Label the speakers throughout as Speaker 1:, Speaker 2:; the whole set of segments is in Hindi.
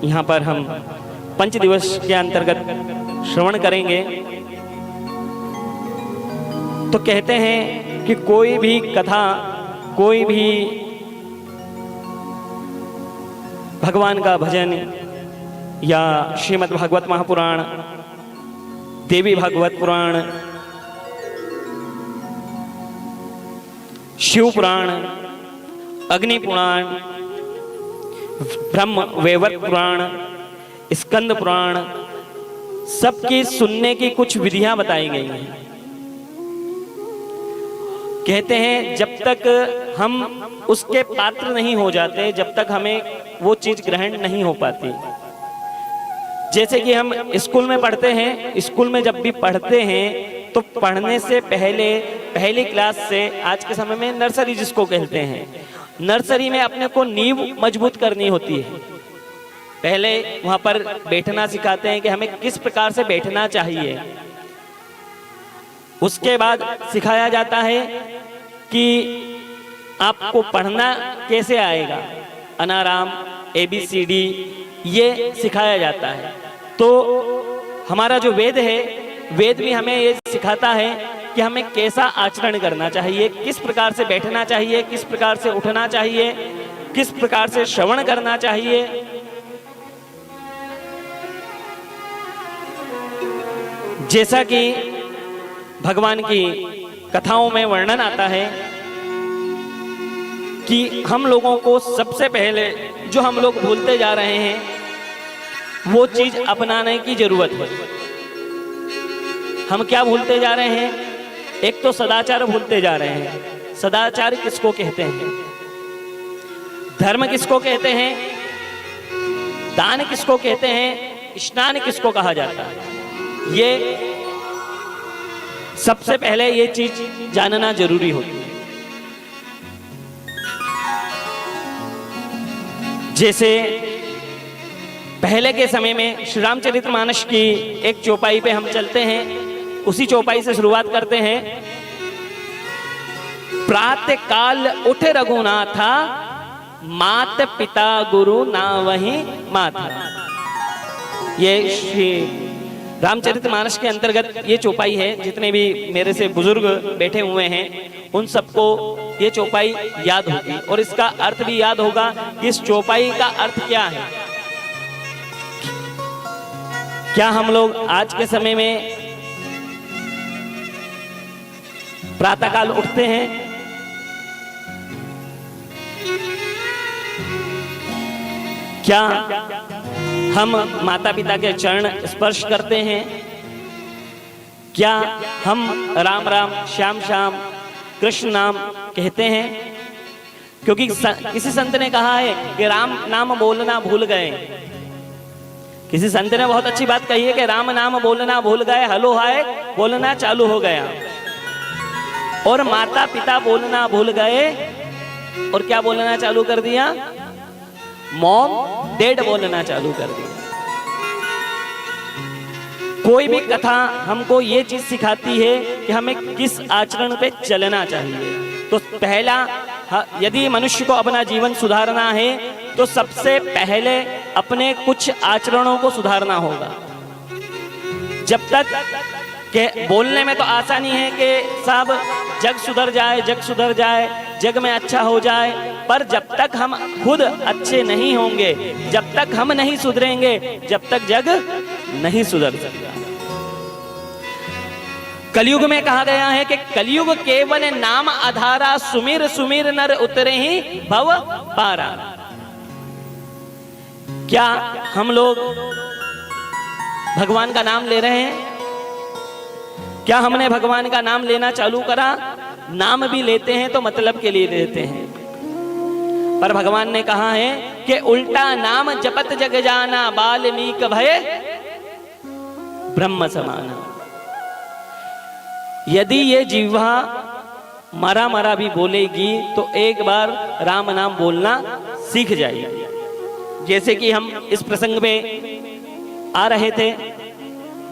Speaker 1: यहाँ पर हम पंच दिवस के अंतर्गत श्रवण करेंगे। तो कहते हैं कि कोई भी कथा, कोई भी भगवान का भजन या श्रीमद् भागवत महापुराण, देवी भागवत पुराण, शिव पुराण, अग्नि पुराण, ब्रह्म वैवर्त पुराण, स्कंद पुराण, सबकी सुनने की कुछ विधियां बताई गई हैं। कहते हैं जब तक हम उसके पात्र नहीं हो जाते, जब तक हमें वो चीज ग्रहण नहीं हो पाती। जैसे कि हम स्कूल में पढ़ते हैं, स्कूल में जब भी पढ़ते हैं तो पढ़ने से पहले पहली क्लास से, आज के समय में नर्सरी जिसको कहते हैं, नर्सरी में अपने को नींव मजबूत करनी होती है। पहले वहां पर बैठना सिखाते हैं कि हमें किस प्रकार से बैठना चाहिए। उसके बाद सिखाया जाता है कि आपको पढ़ना कैसे आएगा, अनाराम, ABCD, ये सिखाया जाता है। तो हमारा जो वेद है, वेद भी हमें ये सिखाता है कि हमें कैसा आचरण करना चाहिए, किस प्रकार से बैठना चाहिए, किस प्रकार से उठना चाहिए, किस प्रकार से श्रवण करना चाहिए। जैसा कि भगवान की कथाओं में वर्णन आता है कि हम लोगों को सबसे पहले जो हम लोग भूलते जा रहे हैं वो चीज अपनाने की जरूरत है। हम क्या भूलते जा रहे हैं? एक तो सदाचार भूलते जा रहे हैं। सदाचार किसको कहते हैं? धर्म किसको कहते हैं? दान किसको कहते हैं? स्नान किसको कहा जाता है? ये सबसे पहले ये चीज जानना जरूरी होती है। जैसे पहले के समय में श्री रामचरितमानस की एक चौपाई पे हम चलते हैं, उसी चौपाई से शुरुआत करते हैं। प्रातः काल उठ रघुनाथा, मात पिता गुरु ना वही माथा। ये श्री रामचरितमानस के अंतर्गत ये चौपाई है। जितने भी मेरे से बुजुर्ग बैठे हुए हैं उन सबको ये चौपाई याद होगी और इसका अर्थ भी याद होगा कि इस चौपाई का अर्थ क्या है। क्या हम लोग आज के समय में प्रातःकाल उठते हैं? क्या हम माता पिता के चरण स्पर्श करते हैं? क्या हम राम राम, श्याम श्याम, कृष्ण नाम कहते हैं? क्योंकि किसी संत ने कहा है कि राम नाम बोलना भूल गए। किसी संत ने बहुत अच्छी बात कही है कि राम नाम बोलना भूल गए, हलो हाय बोलना चालू हो गया। और माता पिता बोलना भूल गए और क्या बोलना चालू कर दिया? मॉम डैड बोलना चालू कर दिया। कोई भी कथा हमको ये चीज सिखाती है कि हमें किस आचरण पे चलना चाहिए। तो पहला, यदि मनुष्य को अपना जीवन सुधारना है तो सबसे पहले अपने कुछ आचरणों को सुधारना होगा। जब तक के बोलने में तो आसानी है कि सब जग सुधर जाए, जग सुधर जाए, जग में अच्छा हो जाए, पर जब तक हम खुद अच्छे नहीं होंगे, जब तक हम नहीं सुधरेंगे, जब तक जग नहीं सुधर सकता। कलयुग में कहा गया है कि कलयुग केवल नाम आधारा, सुमिर सुमिर नर उतरे ही भव पारा। क्या हम लोग भगवान का नाम ले रहे हैं? क्या हमने भगवान का नाम लेना चालू करा? नाम भी लेते हैं तो मतलब के लिए लेते हैं, पर भगवान ने कहा है कि उल्टा नाम जपत जग जाना, बाल्मीक भय ब्रह्म समाना। यदि ये जिह्वा मरा मरा भी बोलेगी तो एक बार राम नाम बोलना सीख जाएगी। जैसे कि हम इस प्रसंग में आ रहे थे,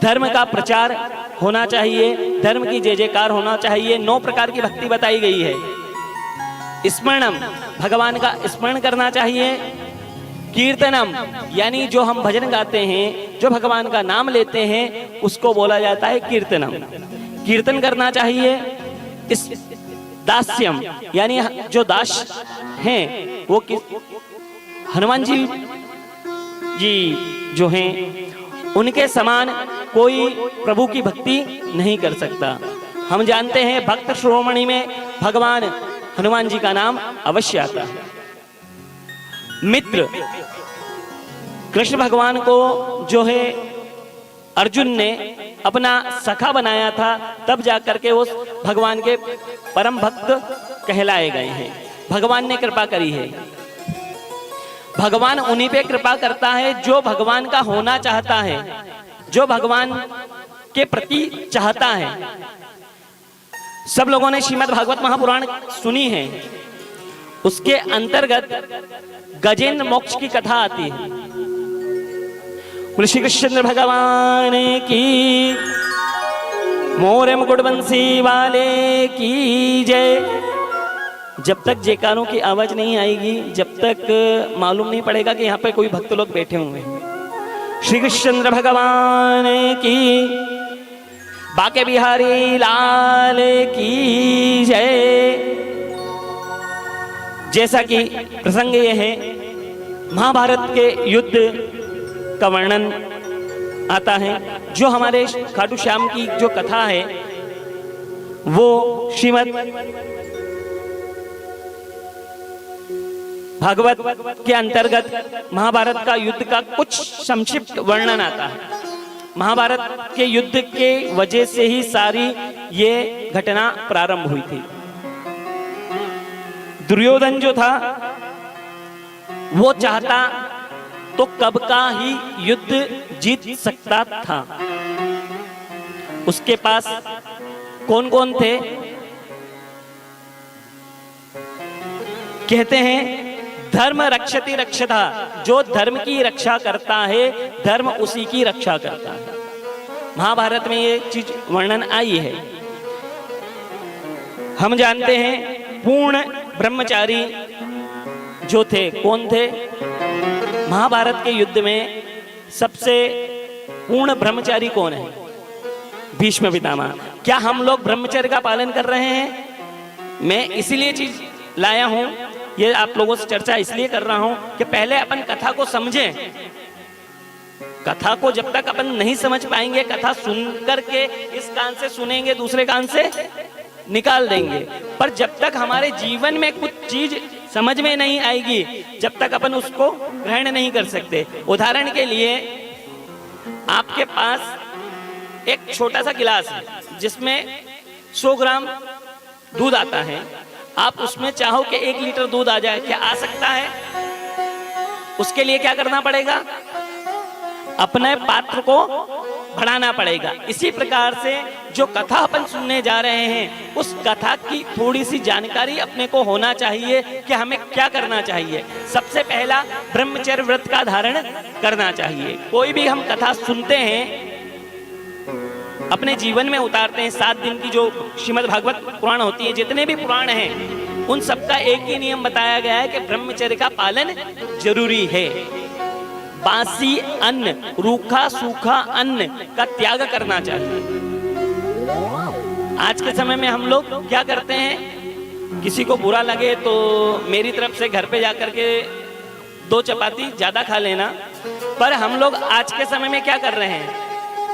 Speaker 1: धर्म का प्रचार होना चाहिए, धर्म की जय जयकार होना चाहिए। 9 प्रकार की भक्ति बताई गई है। स्मरणम, भगवान का स्मरण करना चाहिए। कीर्तनम यानी जो हम भजन गाते हैं, जो भगवान का नाम लेते हैं, उसको बोला जाता है कीर्तनम। कीर्तन करना चाहिए। इस दास्यम यानी जो दास हैं वो हनुमान जी जो हैं उनके समान कोई प्रभु की भक्ति नहीं कर सकता। हम जानते हैं भक्त शिरोमणि में भगवान हनुमान जी का नाम अवश्य आता है। मित्र कृष्ण भगवान को जो है अर्जुन ने अपना सखा बनाया था, तब जाकर के उस भगवान के परम भक्त कहलाए गए हैं। भगवान ने कृपा करी है। भगवान उन्हीं पे कृपा करता है जो भगवान का होना चाहता है, जो भगवान के प्रति चाहता है। सब लोगों ने श्रीमद् भागवत महापुराण सुनी है। उसके अंतर्गत गजेंद्र मोक्ष की कथा आती है। श्री कृष्ण भगवान की, मोरे मुकुट बंसी वाले की जय। जब तक जयकारों की आवाज नहीं आएगी, जब तक मालूम नहीं पड़ेगा कि यहाँ पे कोई भक्त लोग बैठे हुए हैं। श्री कृष्ण भगवान की, बाके बिहारी लाल की जय। जैसा कि प्रसंग ये है, महाभारत के युद्ध का वर्णन आता है। जो हमारे खाटू श्याम की जो कथा है वो श्रीमद् भागवत के अंतर्गत महाभारत का युद्ध का कुछ संक्षिप्त वर्णन आता है। महाभारत के युद्ध के वजह से ही सारी ये घटना प्रारंभ हुई थी। दुर्योधन जो था वो चाहता तो कब का ही युद्ध जीत सकता था। उसके पास कौन कौन थे? कहते हैं धर्म रक्षति रक्षता, जो धर्म की रक्षा करता है धर्म उसी की रक्षा करता है। महाभारत में ये चीज वर्णन आई है। हम जानते हैं पूर्ण ब्रह्मचारी जो थे, कौन थे? महाभारत के युद्ध में सबसे पूर्ण ब्रह्मचारी कौन है? भीष्म पितामह। क्या हम लोग ब्रह्मचर्य का पालन कर रहे हैं? मैं इसीलिए चीज लाया हूं, ये आप लोगों से चर्चा इसलिए कर रहा हूं कि पहले अपन कथा को समझें। कथा को जब तक अपन नहीं समझ पाएंगे, कथा सुन करके इस कान से सुनेंगे, दूसरे कान से निकाल देंगे, पर जब तक हमारे जीवन में कुछ चीज समझ में नहीं आएगी, जब तक अपन उसको ग्रहण नहीं कर सकते। उदाहरण के लिए आपके पास एक छोटा सा गिलास है जिसमें 100 ग्राम दूध आता है। आप उसमें चाहो कि 1 लीटर दूध आ जाए, क्या आ सकता है? उसके लिए क्या करना पड़ेगा? अपने पात्र को बढ़ाना पड़ेगा। इसी प्रकार से जो कथा अपन सुनने जा रहे हैं, उस कथा की थोड़ी सी जानकारी अपने को होना चाहिए कि हमें क्या करना चाहिए। सबसे पहला ब्रह्मचर्य व्रत का धारण करना चाहिए। कोई भी हम कथा सुनते हैं, अपने जीवन में उतारते हैं। 7 दिन की जो श्रीमद् भागवत पुराण होती है, जितने भी पुराण हैं, उन सबका एक ही नियम बताया गया है कि ब्रह्मचर्य का पालन जरूरी है। बासी अन्न, रूखा सूखा अन्न का त्याग करना चाहिए। आज के समय में हम लोग क्या करते हैं, किसी को बुरा लगे तो मेरी तरफ से घर पे जाकर के 2 चपाती ज्यादा खा लेना। पर हम लोग आज के समय में क्या कर रहे हैं?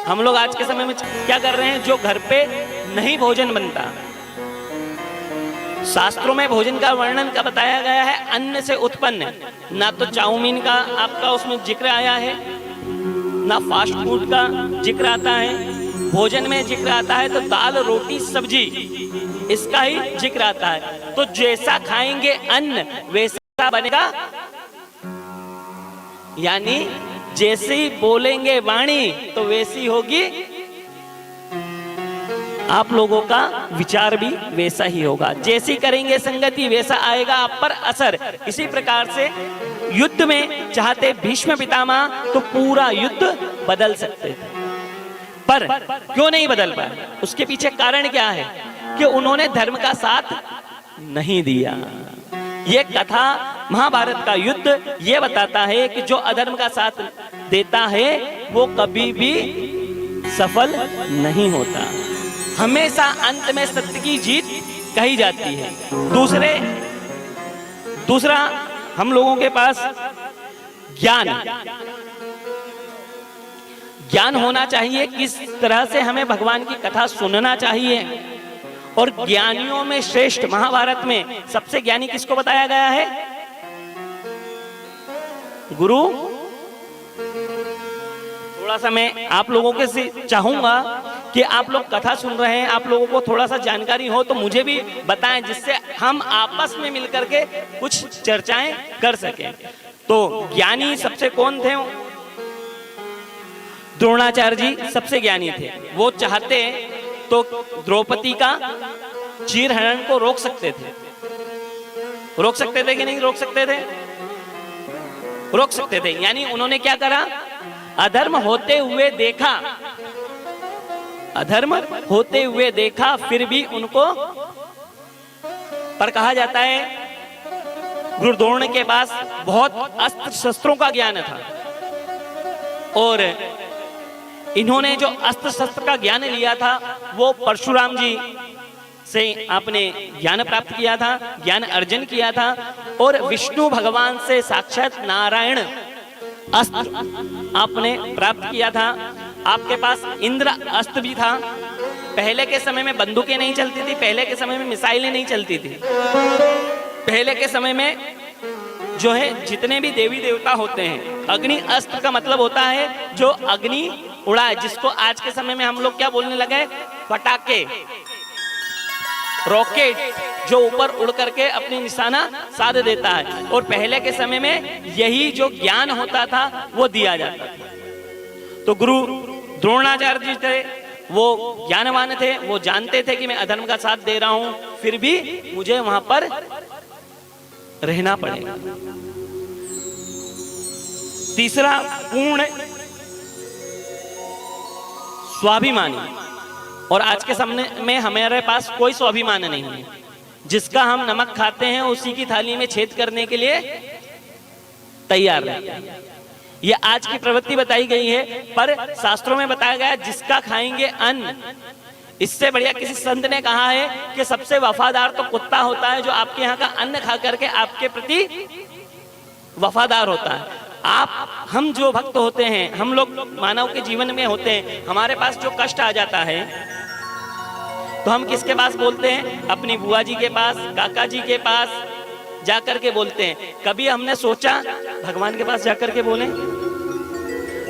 Speaker 1: हम लोग आज के समय में क्या कर रहे हैं? जो घर पे नहीं भोजन बनता, शास्त्रों में भोजन का वर्णन का बताया गया है अन्न से उत्पन्न। ना तो चाउमीन का आपका उसमें जिक्र आया है, ना फास्ट फूड का जिक्र आता है। भोजन में जिक्र आता है तो दाल रोटी सब्जी, इसका ही जिक्र आता है। तो जैसा खाएंगे अन्न वैसा बनेगा, यानी जैसे ही बोलेंगे वाणी तो वैसी होगी आप लोगों का विचार भी वैसा ही होगा। जैसी करेंगे संगति वैसा आएगा आप पर असर। इसी प्रकार से युद्ध में चाहते भीष्म पितामह तो पूरा युद्ध बदल सकते थे, पर क्यों नहीं बदल पाए? उसके पीछे कारण क्या है कि उन्होंने धर्म का साथ नहीं दिया। ये कथा महाभारत का युद्ध ये बताता है कि जो अधर्म का साथ देता है वो कभी भी सफल नहीं होता, हमेशा अंत में सत्य की जीत कही जाती है। दूसरा हम लोगों के पास ज्ञान होना चाहिए, किस तरह से हमें भगवान की कथा सुनना चाहिए। और ज्ञानियों में श्रेष्ठ महाभारत में सबसे ज्ञानी किसको बताया गया है? गुरु। थोड़ा सा मैं आप लोगों के से चाहूंगा कि आप लोग कथा सुन रहे हैं, आप लोगों को थोड़ा सा जानकारी हो तो मुझे भी बताएं, जिससे हम आपस में मिलकर के कुछ चर्चाएं कर सकें। तो ज्ञानी सबसे कौन थे? द्रोणाचार्य जी सबसे ज्ञानी थे। वो चाहते तो द्रौपदी का चीरहरण को रोक सकते थे। रोक सकते थे कि नहीं रोक सकते थे? रोक सकते थे। यानी उन्होंने क्या करा? अधर्म होते हुए देखा, अधर्म होते हुए देखा, फिर भी उनको, पर कहा जाता है गुरु द्रोण के पास बहुत अस्त्र शस्त्रों का ज्ञान था, और इन्होंने जो अस्त्र शस्त्र का ज्ञान लिया था वो परशुराम जी से आपने ज्ञान प्राप्त किया था, ज्ञान अर्जन किया था। और विष्णु भगवान से साक्षात नारायण अस्त्र आपने प्राप्त किया था। आपके पास इंद्र अस्त्र भी था। पहले के समय में बंदूकें नहीं चलती थी, पहले के समय में मिसाइलें नहीं चलती थी। पहले के समय में जो है जितने भी देवी देवता होते हैं, अग्नि अस्त्र का मतलब होता है जो अग्नि उड़ाए, जिसको आज के समय में हम लोग क्या बोलने लगे? पटाखे, रॉकेट, जो ऊपर उड़ करके अपनी निशाना साध देता है। और पहले के समय में यही जो ज्ञान होता था वो दिया जाता था। तो गुरु द्रोणाचार्य जी थे, वो ज्ञानवान थे, वो जानते थे कि मैं अधर्म का साथ दे रहा हूं, फिर भी मुझे वहां पर रहना पड़ेगा। तीसरा, पूर्ण स्वाभिमानी। और आज के समय में हमारे पास कोई स्वाभिमान नहीं है। जिसका हम नमक खाते हैं उसी की थाली में छेद करने के लिए तैयार रहते हैं। ये आज की प्रवृत्ति बताई गई है, पर शास्त्रों में बताया गया जिसका खाएंगे अन्न। इससे बढ़िया किसी संत ने कहा है कि सबसे वफादार तो कुत्ता होता है, जो आपके यहाँ का अन्न खा करके आपके प्रति वफादार होता है। हम जो भक्त होते हैं, हम लोग मानव के जीवन में होते हैं, हमारे पास जो कष्ट आ जाता है तो हम किसके पास बोलते हैं? अपनी बुआ जी के पास, काका जी के पास जाकर के बोलते हैं। कभी हमने सोचा भगवान के पास जाकर के बोलें?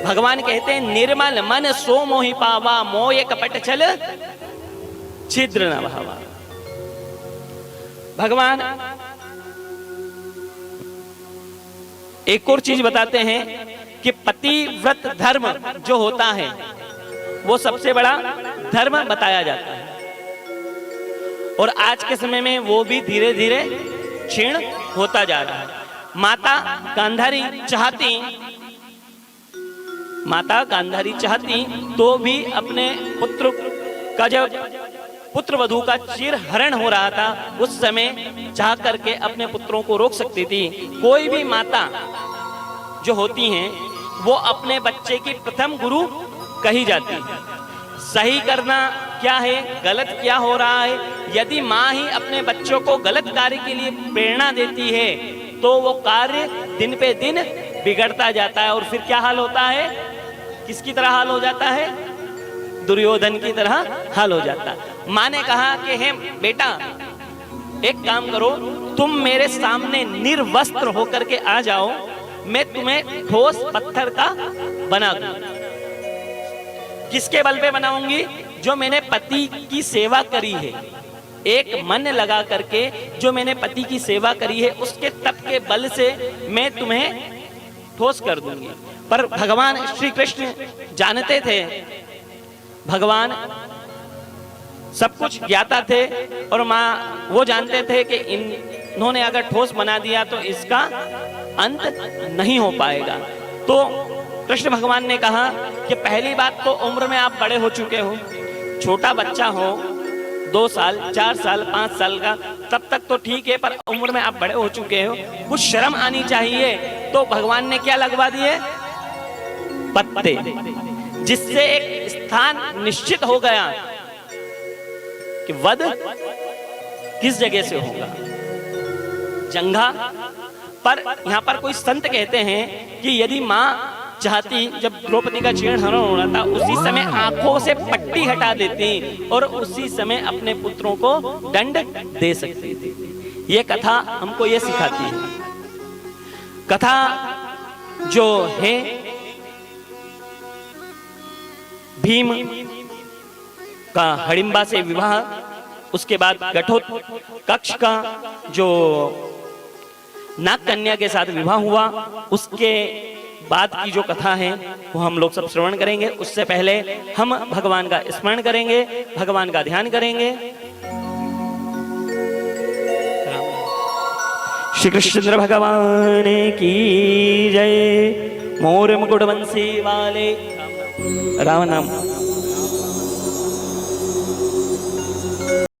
Speaker 1: भगवान कहते हैं निर्मल मन सो मोहि पावा, मोय कपट छल छिद्र न भावा। भगवान एक और चीज बताते हैं कि पतिव्रत धर्म जो होता है वो सबसे बड़ा धर्म बताया जाता है। और आज के समय में वो भी धीरे धीरे क्षीण होता जा रहा है। माता गांधारी चाहती तो भी अपने पुत्र का, जब पुत्र वधू का चिर हरण हो रहा था, उस समय चाह करके अपने पुत्रों को रोक सकती थी। कोई भी माता जो होती हैं वो अपने बच्चे की प्रथम गुरु कही जाती है। सही करना क्या है, गलत क्या हो रहा है, यदि माँ ही अपने बच्चों को गलत कार्य के लिए प्रेरणा देती है तो वो कार्य दिन पे दिन बिगड़ता जाता है। और फिर क्या हाल होता है? किसकी तरह हाल हो जाता है? दुर्योधन की तरह हाल हो जाता है। माँ ने कहा कि हे बेटा, एक काम करो, तुम मेरे सामने निर्वस्त्र होकर के आ जाओ, मैं तुम्हें ठोस पत्थर का बना दूं। किसके बल पे बनाऊंगी? जो मैंने पति की सेवा करी है, एक मन लगा करके जो मैंने पति की सेवा करी है, उसके तप के बल से मैं तुम्हें ठोस कर दूंगी। पर भगवान श्री कृष्ण जानते थे, भगवान सब कुछ ज्ञाता थे, और माँ वो जानते थे कि इन्होंने अगर ठोस बना दिया तो इसका अंत नहीं हो पाएगा। तो कृष्ण भगवान ने कहा कि पहली बात तो उम्र में आप बड़े हो चुके हो, छोटा बच्चा हो, 2 साल 4 साल 5 साल का, तब तक तो ठीक है, पर उम्र में आप बड़े हो चुके हो, कुछ शर्म आनी चाहिए। तो भगवान ने क्या लगवा दिए? पत्ते, जिससे एक स्थान निश्चित हो गया कि वध किस जगह से होगा, जंघा पर। यहां पर कोई संत कहते हैं कि यदि मां चाहती, जब द्रौपदी का छेड़हरण हो रहा था, उसी समय आंखों से पट्टी हटा देती और उसी समय अपने पुत्रों को दंड दे सकती थी। ये कथा हमको ये सिखाती है। कथा जो है भीम का हडिम्बा से विवाह, उसके बाद घटोत्कच का जो नाग कन्या के साथ विवाह हुआ, उसके बाद की जो कथा है वो हम लोग सब श्रवण करेंगे। उससे पहले हम भगवान का स्मरण करेंगे, भगवान का ध्यान करेंगे। श्री कृष्ण भगवान की जय। मोर मुकुट बंसी वाले, राम नाम।